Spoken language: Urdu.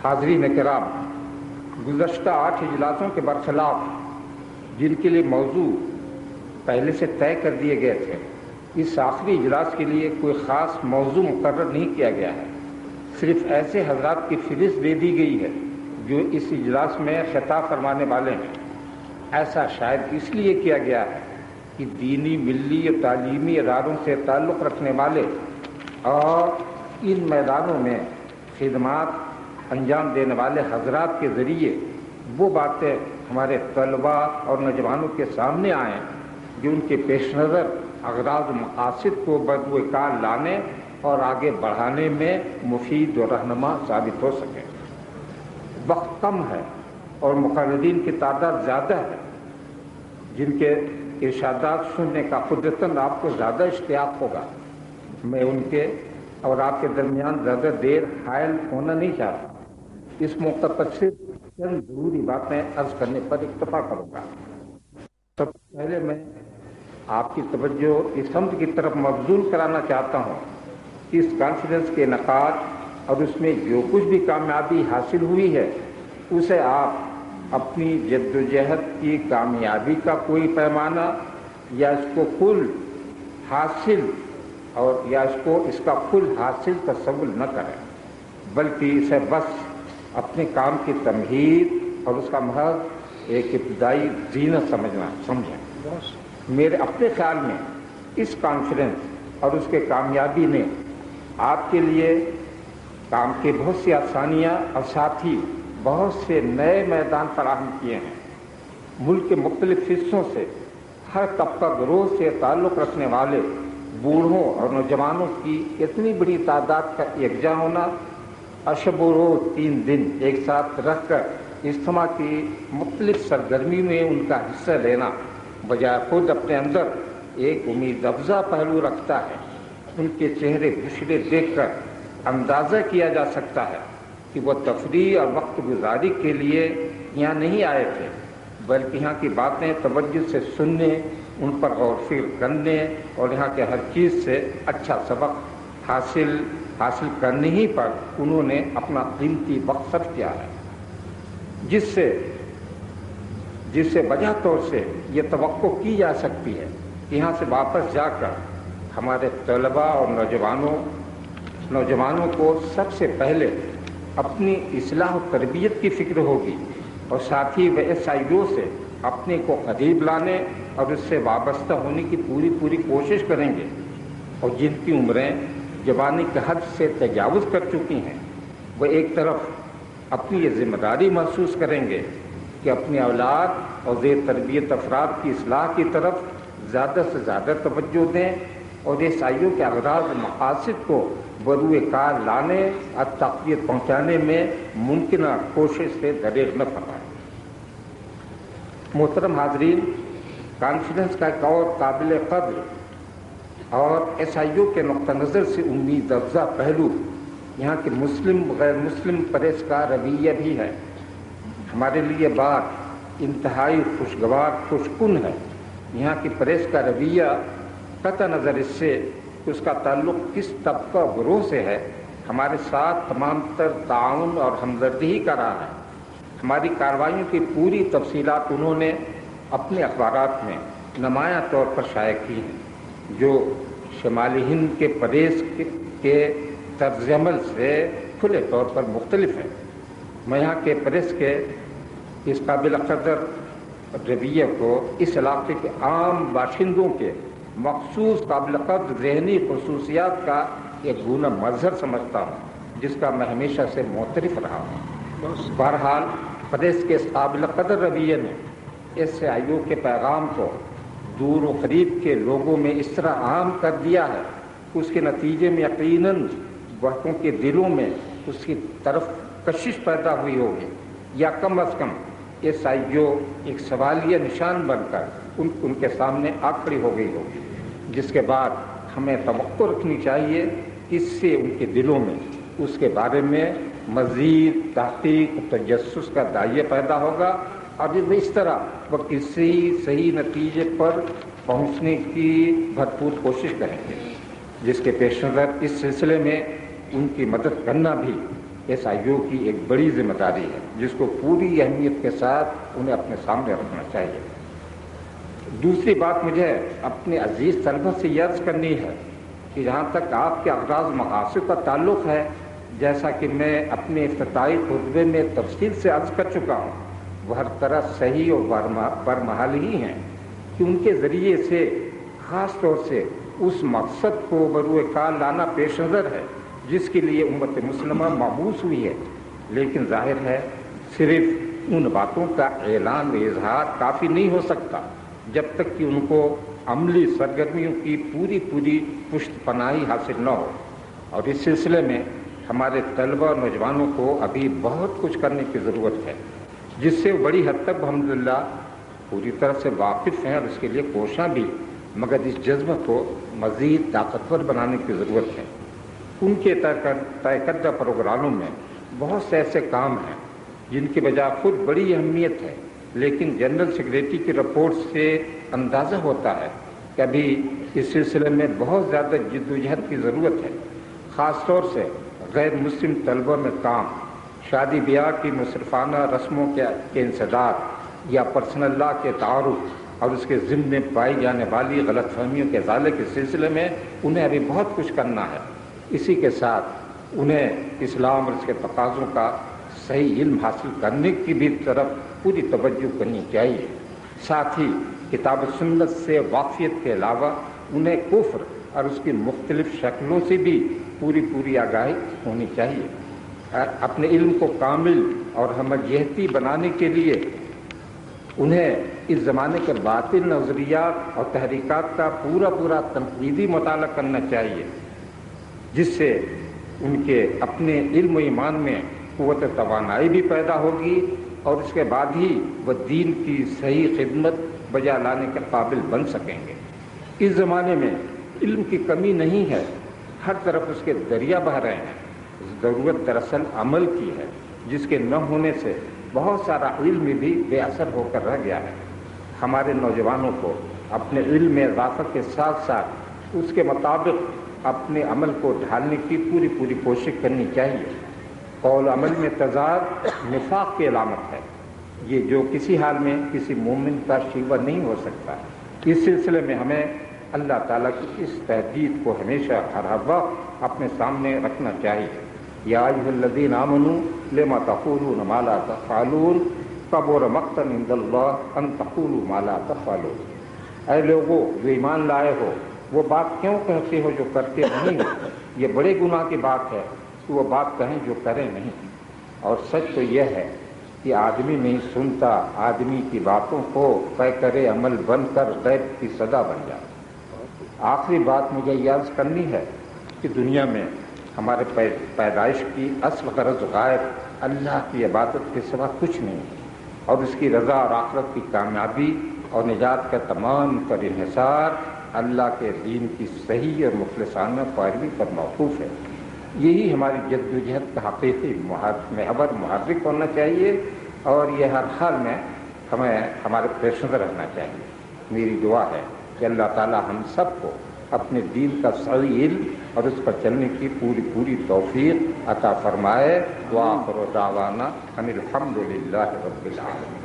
حاضرین کرام، گزشتہ 8 اجلاسوں کے برخلاف جن کے لیے موضوع پہلے سے طے کر دیے گئے تھے، اس آخری اجلاس کے لیے کوئی خاص موضوع مقرر نہیں کیا گیا ہے۔ صرف ایسے حضرات کی فہرست دے دی گئی ہے جو اس اجلاس میں خطاب فرمانے والے ہیں۔ ایسا شاید اس لیے کیا گیا ہے کہ دینی، ملی اور تعلیمی اداروں سے تعلق رکھنے والے اور ان میدانوں میں خدمات انجام دینے والے حضرات کے ذریعے وہ باتیں ہمارے طلباء اور نوجوانوں کے سامنے آئیں جو ان کے پیش نظر اغراض و مقاصد کو بدو کار لانے اور آگے بڑھانے میں مفید و رہنما ثابت ہو سکے۔ وقت کم ہے اور مقررین کی تعداد زیادہ ہے جن کے ارشادات سننے کا قدرتاً آپ کو زیادہ اشتیاق ہوگا۔ میں ان کے اور آپ کے درمیان زیادہ دیر حائل ہونا نہیں چاہتا۔ اس موقع پر صرف چند ضروری باتیں عرض کرنے پر اکتفا کروں گا۔ سب سے پہلے میں آپ کی توجہ اس سمت کی طرف مبذول کرانا چاہتا ہوں کہ اس کانفرنس کے انعقاد اور اس میں جو کچھ بھی کامیابی حاصل ہوئی ہے اسے آپ اپنی جد و جہد کی کامیابی کا کوئی پیمانہ یا اس کو کل حاصل اس کا کل حاصل تصور نہ کریں، بلکہ اسے بس اپنے کام کی تمہید اور اس کا محض ایک ابتدائی زینت سمجھیں۔ میرے اپنے خیال میں اس کانفرنس اور اس کے کامیابی نے آپ کے لیے کام کے بہت سی آسانیاں اور ساتھ ہی بہت سے نئے میدان فراہم کیے ہیں۔ ملک کے مختلف حصوں سے ہر طبقہ گروہ سے تعلق رکھنے والے بوڑھوں اور نوجوانوں کی اتنی بڑی تعداد کا یکجا ہونا، اشب و روز 3 دن ایک ساتھ رہ کر اجتماع کی مختلف سرگرمی میں ان کا حصہ لینا بجائے خود اپنے اندر ایک امید افزا پہلو رکھتا ہے۔ ان کے چہرے بشرے دیکھ کر اندازہ کیا جا سکتا ہے کہ وہ تفریح اور وقت گزاری کے لیے یہاں نہیں آئے تھے، بلکہ یہاں کی باتیں توجہ سے سننے، ان پر غور و فکر کرنے اور یہاں کے ہر چیز سے اچھا سبق حاصل کرنے ہی پر انہوں نے اپنا قیمتی وقت صرف کیا ہے، جس سے وجہ طور سے یہ توقع کی جا سکتی ہے کہ یہاں سے واپس جا کر ہمارے طلباء اور نوجوانوں کو سب سے پہلے اپنی اصلاح و تربیت کی فکر ہوگی اور ساتھ ہی وہ SIO سے اپنے کو قریب لانے اور اس سے وابستہ ہونے کی پوری کوشش کریں گے، اور جن کی عمریں جوانی کے حد سے تجاوز کر چکی ہیں وہ ایک طرف اپنی یہ ذمہ داری محسوس کریں گے کہ اپنی اولاد اور زیر تربیت افراد کی اصلاح کی طرف زیادہ سے زیادہ توجہ دیں اور SIO کے اغراض و مقاصد کو بروئے کار لانے اور تقویت پہنچانے میں ممکنہ کوشش سے دریغ نہ فرمائیں۔ محترم حاضرین، کانفرنس کا ایک اور قابل قدر اور SIO کے نقطہ نظر سے امید افزا پہلو یہاں کے مسلم غیر مسلم پریس کا رویہ بھی ہے۔ ہمارے لیے بات انتہائی خوشگوار خوشکن ہے۔ یہاں کی پریس کا رویہ قطع نظر اس سے کہ اس کا تعلق کس طبقہ گروہ سے ہے، ہمارے ساتھ تمام تر تعاون اور ہمدردی ہی کا رہا ہے۔ ہماری کارروائیوں کی پوری تفصیلات انہوں نے اپنے اخبارات میں نمایاں طور پر شائع کی ہیں، جو شمالی ہند کے پریس کے طرز عمل سے کھلے طور پر مختلف ہیں۔ میں یہاں کے پریس کے اس قابل قدر رویہ کو اس علاقے کے عام باشندوں کے مخصوص قابل قدر ذہنی خصوصیات کا ایک گونا مظہر سمجھتا ہوں، جس کا میں ہمیشہ سے معترف رہا ہوں۔ بہرحال پریس کے اس قابل قدر رویے نے SIO کے پیغام کو دور و قریب کے لوگوں میں اس طرح عام کر دیا ہے کہ اس کے نتیجے میں یقیناً بہتوں کے دلوں میں اس کی طرف کشش پیدا ہوئی ہوگی، یا کم از کم SIO ایک سوالیہ نشان بن کر ان کے سامنے آ کھڑی ہو گئی ہوگی، جس کے بعد ہمیں توقع رکھنی چاہیے کہ اس سے ان کے دلوں میں اس کے بارے میں مزید تحقیق تجسس کا داعیہ پیدا ہوگا، اور اس طرح وہ کسی صحیح نتیجے پر پہنچنے کی بھرپور کوشش کریں گے، جس کے پیش نظر اس سلسلے میں ان کی مدد کرنا بھی SIO کی ایک بڑی ذمہ داری ہے جس کو پوری اہمیت کے ساتھ انہیں اپنے سامنے رکھنا چاہیے۔ دوسری بات مجھے اپنے عزیز طلبہ سے یہ عرض کرنی ہے کہ جہاں تک آپ کے اغراض مقاصد کا تعلق ہے، جیسا کہ میں اپنے افتتاحی خطبے میں تفصیل سے عرض کر چکا ہوں، وہ ہر طرح صحیح اور برمحل ہی ہیں کہ ان کے ذریعے سے خاص طور سے اس مقصد کو بروئے کار لانا پیش نظر ہے جس کے لیے امت مسلمہ مبعوث ہوئی ہے۔ لیکن ظاہر ہے صرف ان باتوں کا اعلان و اظہار کافی نہیں ہو سکتا جب تک کہ ان کو عملی سرگرمیوں کی پوری پشت پناہی حاصل نہ ہو، اور اس سلسلے میں ہمارے طلبہ اور نوجوانوں کو ابھی بہت کچھ کرنے کی ضرورت ہے، جس سے بڑی حد تک الحمدللہ پوری طرح سے واقف ہیں اور اس کے لیے کوشاں بھی، مگر اس جذبہ کو مزید طاقتور بنانے کی ضرورت ہے۔ ان کے طے کردہ پروگراموں میں بہت سے ایسے کام ہیں جن کی بجا خود بڑی اہمیت ہے، لیکن جنرل سیکریٹری کی رپورٹ سے اندازہ ہوتا ہے کہ ابھی اس سلسلے میں بہت زیادہ جدوجہد کی ضرورت ہے، خاص طور سے غیر مسلم طلبہ میں کام، شادی بیاہ کی مصرفانہ رسموں کے انسداد یا پرسنل لاء کے تعارف اور اس کے ضمن میں پائی جانے والی غلط فہمیوں کے ازالے کے سلسلے میں انہیں ابھی بہت کچھ کرنا ہے۔ اسی کے ساتھ انہیں اسلام اور اس کے تقاضوں کا صحیح علم حاصل کرنے کی بھی طرف پوری توجہ کرنی چاہیے۔ ساتھ ہی کتاب و سنت سے واقفیت کے علاوہ انہیں کفر اور اس کی مختلف شکلوں سے بھی پوری آگاہی ہونی چاہیے۔ اپنے علم کو کامل اور ہمہ جہتی بنانے کے لیے انہیں اس زمانے کے باطل نظریات اور تحریکات کا پورا تنقیدی مطالعہ کرنا چاہیے، جس سے ان کے اپنے علم و ایمان میں قوت توانائی بھی پیدا ہوگی اور اس کے بعد ہی وہ دین کی صحیح خدمت بجا لانے کے قابل بن سکیں گے۔ اس زمانے میں علم کی کمی نہیں ہے، ہر طرف اس کے دریا بہہ رہے ہیں۔ ضرورت دراصل عمل کی ہے، جس کے نہ ہونے سے بہت سارا علم بھی بے اثر ہو کر رہ گیا ہے۔ ہمارے نوجوانوں کو اپنے علم میں اضافہ کے ساتھ ساتھ اس کے مطابق اپنے عمل کو ڈھالنے کی پوری کوشش کرنی چاہیے۔ قول عمل میں تضاد نفاق کی علامت ہے، یہ جو کسی حال میں کسی مومن کا شیوہ نہیں ہو سکتا۔ اس سلسلے میں ہمیں اللہ تعالیٰ کی اس تحدید کو ہمیشہ ہر وقت اپنے سامنے رکھنا چاہیے۔ یا ایھا الذین آمنوا لما تقولون ما لا تفعلون کبر مقتا عند اللہ ان تقولوا ما لا تفعلون۔ اے لوگوں جو ایمان لائے ہو، وہ بات کیوں کہتے ہو جو کرتے نہیں ہو؟ یہ بڑے گناہ کی بات ہے کہ وہ بات کہیں جو کریں نہیں۔ اور سچ تو یہ ہے کہ آدمی نہیں سنتا، آدمی کی باتوں کو طے کرے عمل بن کر غیب کی صدا بن جائے۔ آخری بات مجھے یہ عرض کرنی ہے کہ دنیا میں ہمارے پیدائش کی اصل غرض غائب اللہ کی عبادت کے سوا کچھ نہیں، اور اس کی رضا اور آخرت کی کامیابی اور نجات کا تمام تر انحصار اللہ کے دین کی صحیح اور مخلصانہ پیروی پر موقوف ہے۔ یہی ہماری جدوجہد کا حقیقی محور محرک ہونا چاہیے، اور یہ ہر حال میں ہمیں ہمارے پیش نظر رہنا چاہیے۔ میری دعا ہے کہ اللہ تعالی ہم سب کو اپنے دین کا صحیح علم اور اس پر چلنے کی پوری توفیق عطا فرمائے۔ وآخر دعوانا ان الحمد للہ رب العالمین۔